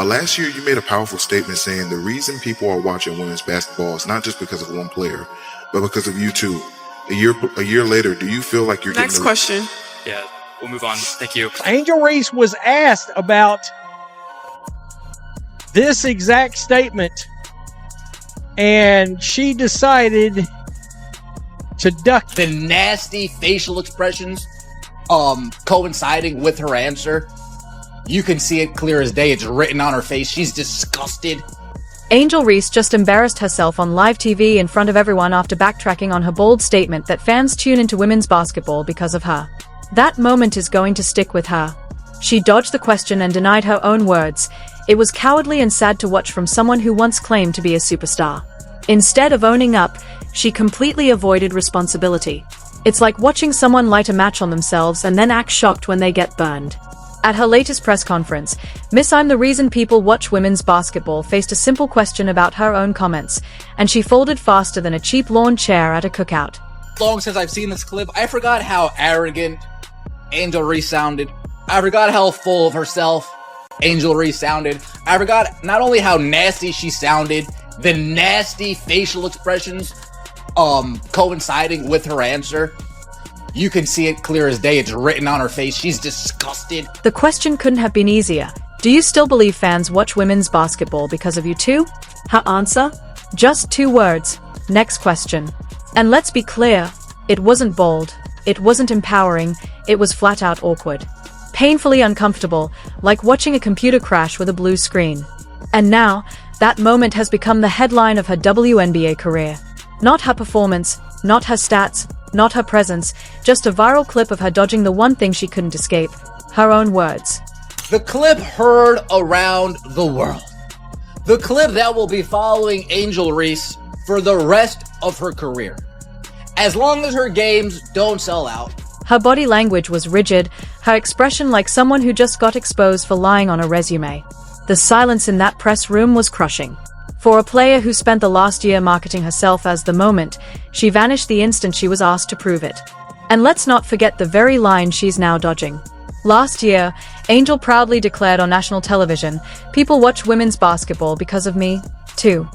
Last year, you made a powerful statement saying the reason people are watching women's basketball is not just because of one player, but because of you too. A year later, do you feel like you're Next question. Yeah, we'll move on. Thank you. Angel Reese was asked about this exact statement, and she decided to duck. The nasty facial expressions coinciding with her answer. You can see it clear as day. It's written on her face. She's disgusted. Angel Reese just embarrassed herself on live TV in front of everyone after backtracking on her bold statement that fans tune into women's basketball because of her. That moment is going to stick with her. She dodged the question and denied her own words. It was cowardly and sad to watch from someone who once claimed to be a superstar. Instead of owning up, she completely avoided responsibility. It's like watching someone light a match on themselves and then act shocked when they get burned. At her latest press conference, Miss I'm the reason people watch women's basketball faced a simple question about her own comments, and she folded faster than a cheap lawn chair at a cookout. Long since I've seen this clip, I forgot how arrogant Angel Reese sounded. I forgot how full of herself Angel Reese sounded. I forgot not only how nasty she sounded, the nasty facial expressions coinciding with her answer. You can see it clear as day. It's written on her face. She's disgusted. The question couldn't have been easier. Do you still believe fans watch women's basketball because of you too? Her answer? Just 2 words. Next question. And let's be clear, it wasn't bold, it wasn't empowering, it was flat out awkward. Painfully uncomfortable, like watching a computer crash with a blue screen. And now, that moment has become the headline of her WNBA career. Not her performance, not her stats, not her presence, just a viral clip of her dodging the one thing she couldn't escape, her own words. The clip heard around the world. The clip that will be following Angel Reese for the rest of her career. As long as her games don't sell out. Her body language was rigid, her expression like someone who just got exposed for lying on a resume. The silence in that press room was crushing. For a player who spent the last year marketing herself as the moment, she vanished the instant she was asked to prove it. And let's not forget the very line she's now dodging. Last year, Angel proudly declared on national television, "People watch women's basketball because of me, too."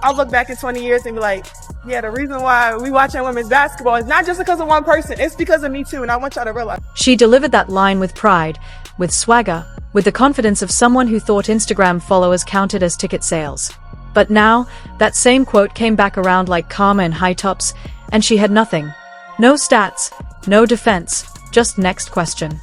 I'll look back in 20 years and be like, yeah, the reason why we watching women's basketball is not just because of one person, it's because of me too, and I want y'all to realize. She delivered that line with pride, with swagger, with the confidence of someone who thought Instagram followers counted as ticket sales. But now, that same quote came back around like karma in high tops, and she had nothing. No stats, no defense, just next question.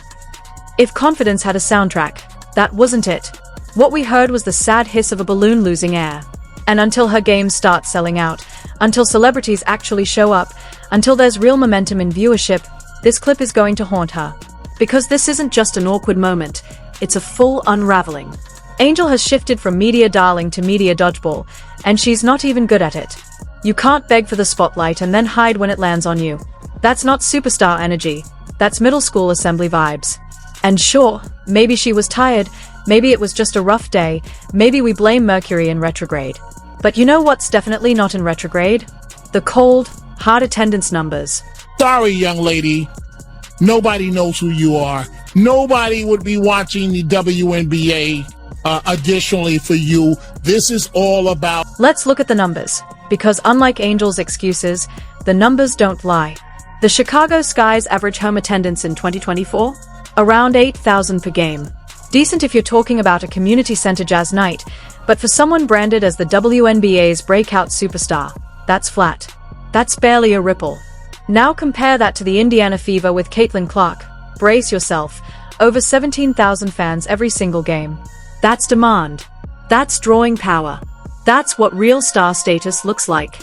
If confidence had a soundtrack, that wasn't it. What we heard was the sad hiss of a balloon losing air. And until her games start selling out, until celebrities actually show up, until there's real momentum in viewership, this clip is going to haunt her. Because this isn't just an awkward moment, it's a full unraveling. Angel has shifted from media darling to media dodgeball, and she's not even good at it. You can't beg for the spotlight and then hide when it lands on you. That's not superstar energy, that's middle school assembly vibes. And sure, maybe she was tired, maybe it was just a rough day, maybe we blame Mercury in retrograde. But you know what's definitely not in retrograde? The cold, hard attendance numbers. Sorry, young lady. Nobody knows who you are. Nobody would be watching the WNBA. Additionally for you, this is all about... Let's look at the numbers, because unlike Angel's excuses, the numbers don't lie. The Chicago Sky's average home attendance in 2024? Around 8,000 per game. Decent if you're talking about a community center jazz night, but for someone branded as the WNBA's breakout superstar, that's flat. That's barely a ripple. Now compare that to the Indiana Fever with Caitlin Clark. Brace yourself. Over 17,000 fans every single game. That's demand. That's drawing power. That's what real star status looks like.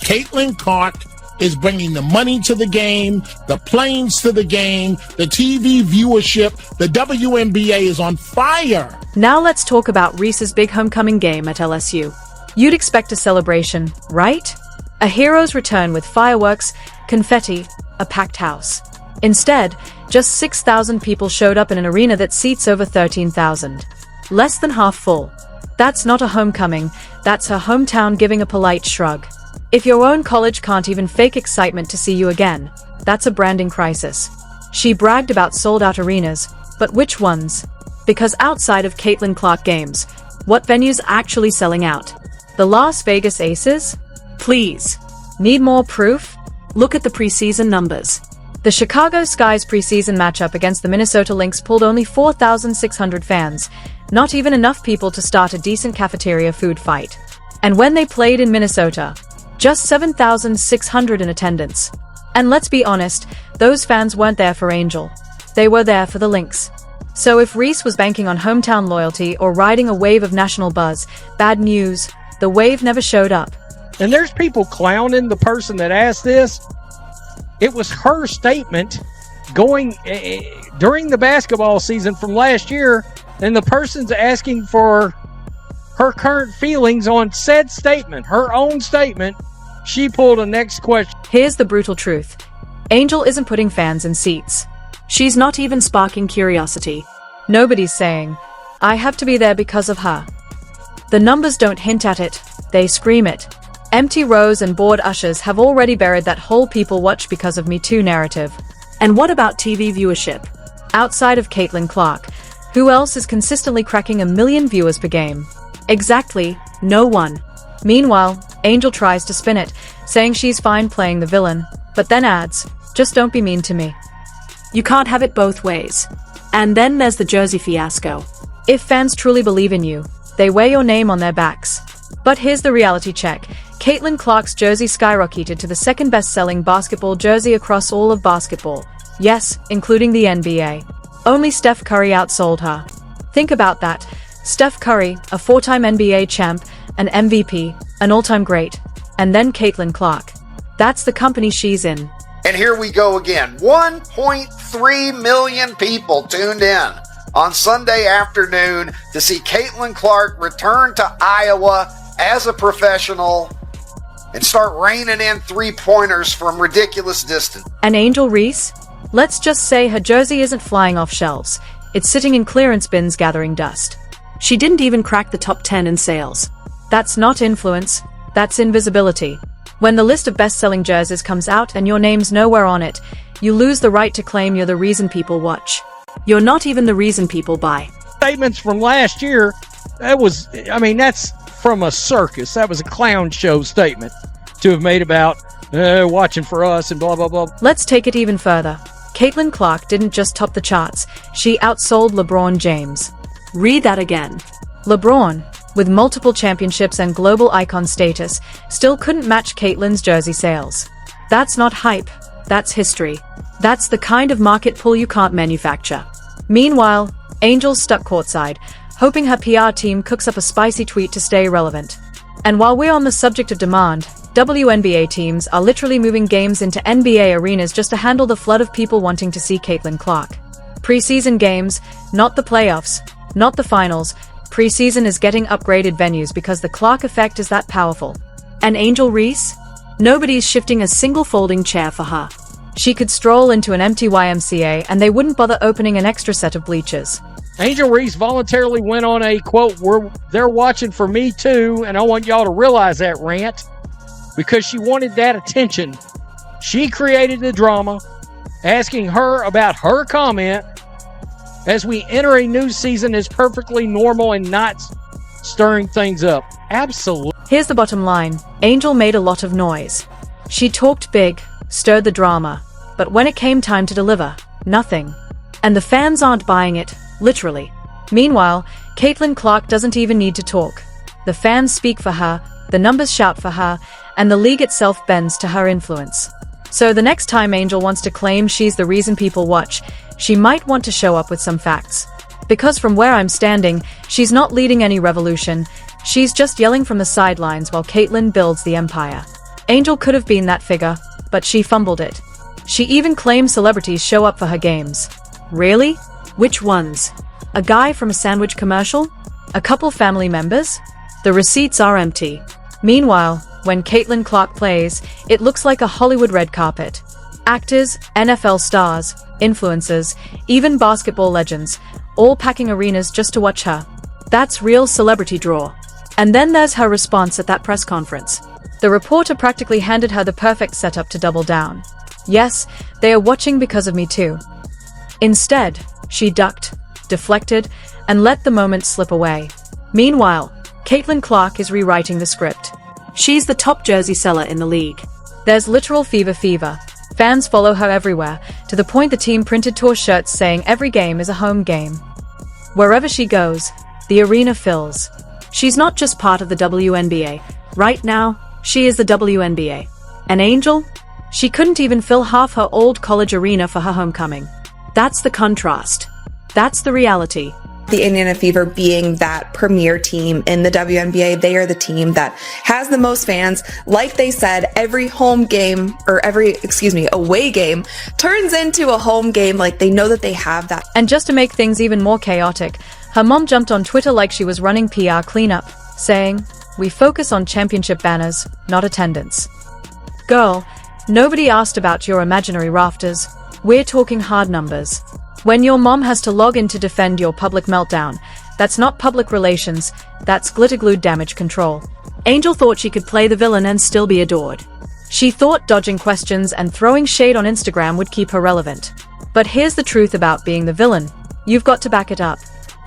Caitlin Clark is bringing the money to the game, the planes to the game, the TV viewership. The WNBA is on fire. Now let's talk about Reese's big homecoming game at LSU. You'd expect a celebration, right? A hero's return with fireworks, confetti, a packed house. Instead, just 6,000 people showed up in an arena that seats over 13,000. Less than half full. That's not a homecoming, that's her hometown giving a polite shrug. If your own college can't even fake excitement to see you again, that's a branding crisis. She bragged about sold-out arenas, but which ones? Because outside of Caitlin Clark games, what venue's actually selling out? The Las Vegas Aces? Please. Need more proof? Look at the preseason numbers. The Chicago Sky's preseason matchup against the Minnesota Lynx pulled only 4,600 fans, not even enough people to start a decent cafeteria food fight. And when they played in Minnesota, just 7,600 in attendance. And let's be honest, those fans weren't there for Angel. They were there for the Lynx. So if Reese was banking on hometown loyalty or riding a wave of national buzz, bad news, the wave never showed up. And there's people clowning the person that asked this. It was her statement going during the basketball season from last year, and the person's asking for her current feelings on said statement, her own statement. She pulled a next question. Here's the brutal truth. Angel isn't putting fans in seats. She's not even sparking curiosity. Nobody's saying, I have to be there because of her. The numbers don't hint at it, they scream it. Empty rows and bored ushers have already buried that whole people watch because of Me Too narrative. And what about TV viewership? Outside of Caitlin Clark, who else is consistently cracking 1 million viewers per game? Exactly, no one. Meanwhile, Angel tries to spin it, saying she's fine playing the villain, but then adds, just don't be mean to me. You can't have it both ways. And then there's the jersey fiasco. If fans truly believe in you, they wear your name on their backs. But here's the reality check. Caitlin Clark's jersey skyrocketed to the second best-selling basketball jersey across all of basketball. Yes, including the NBA. Only Steph Curry outsold her. Think about that. Steph Curry, a 4-time NBA champ, an MVP, an all-time great. And then Caitlin Clark. That's the company she's in. And here we go again. 1.3 million people tuned in on Sunday afternoon to see Caitlin Clark return to Iowa as a professional and start raining in three-pointers from ridiculous distance. And Angel Reese? Let's just say her jersey isn't flying off shelves. It's sitting in clearance bins gathering dust. She didn't even crack the top 10 in sales. That's not influence, that's invisibility. When the list of best-selling jerseys comes out and your name's nowhere on it, you lose the right to claim you're the reason people watch. You're not even the reason people buy. Statements from last year, that's from a circus. That was a clown show statement to have made about watching for us and blah, blah, blah. Let's take it even further. Caitlin Clark didn't just top the charts, she outsold LeBron James. Read that again. LeBron, with multiple championships and global icon status, still couldn't match Caitlin's jersey sales. That's not hype, that's history. That's the kind of market pull you can't manufacture. Meanwhile, Angel's stuck courtside, hoping her PR team cooks up a spicy tweet to stay relevant. And while we're on the subject of demand, WNBA teams are literally moving games into NBA arenas just to handle the flood of people wanting to see Caitlin Clark. Preseason games, not the playoffs, not the finals. Preseason is getting upgraded venues because the Clark effect is that powerful. And Angel Reese? Nobody's shifting a single folding chair for her. She could stroll into an empty YMCA and they wouldn't bother opening an extra set of bleachers. Angel Reese voluntarily went on a quote, they're watching for me too, and I want y'all to realize that rant, because she wanted that attention. She created the drama, asking her about her comment as we enter a new season is perfectly normal and not stirring things up. Absolutely. Here's the bottom line. Angel made a lot of noise. She talked big, stirred the drama, but when it came time to deliver, nothing. And the fans aren't buying it, literally. Meanwhile, Caitlin Clark doesn't even need to talk. The fans speak for her, the numbers shout for her, and the league itself bends to her influence. So the next time Angel wants to claim she's the reason people watch, she might want to show up with some facts. Because from where I'm standing, she's not leading any revolution, she's just yelling from the sidelines while Caitlin builds the empire. Angel could have been that figure, but she fumbled it. She even claims celebrities show up for her games. Really? Which ones? A guy from a sandwich commercial? A couple family members? The receipts are empty. Meanwhile, when Caitlin Clark plays, it looks like a Hollywood red carpet. Actors, NFL stars, influencers, even basketball legends, all packing arenas just to watch her. That's real celebrity draw. And then there's her response at that press conference. The reporter practically handed her the perfect setup to double down. Yes, they are watching because of me too. Instead, she ducked, deflected, and let the moment slip away. Meanwhile, Caitlin Clark is rewriting the script. She's the top jersey seller in the league. There's literal fever. Fans follow her everywhere, to the point the team printed tour shirts saying every game is a home game. Wherever she goes, the arena fills. She's not just part of the WNBA. Right now, she is the WNBA. An angel? She couldn't even fill half her old college arena for her homecoming. That's the contrast. That's the reality. The Indiana Fever being that premier team in the WNBA, they are the team that has the most fans. Like they said, every away game turns into a home game. Like they know that they have that. And just to make things even more chaotic, her mom jumped on Twitter like she was running PR cleanup, saying, "We focus on championship banners, not attendance." Girl, nobody asked about your imaginary rafters. We're talking hard numbers. When your mom has to log in to defend your public meltdown, that's not public relations, that's glitter-glued damage control. Angel thought she could play the villain and still be adored. She thought dodging questions and throwing shade on Instagram would keep her relevant. But here's the truth about being the villain. You've got to back it up.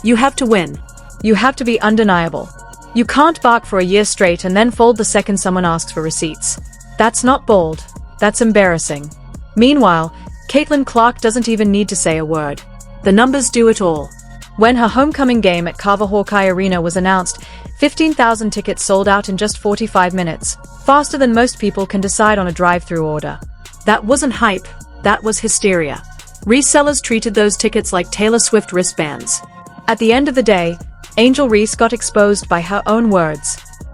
You have to win. You have to be undeniable. You can't bark for a year straight and then fold the second someone asks for receipts. That's not bold. That's embarrassing. Meanwhile, Caitlin Clark doesn't even need to say a word. The numbers do it all. When her homecoming game at Carver Hawkeye Arena was announced, 15,000 tickets sold out in just 45 minutes, faster than most people can decide on a drive-through order. That wasn't hype, that was hysteria. Resellers treated those tickets like Taylor Swift wristbands. At the end of the day, Angel Reese got exposed by her own words.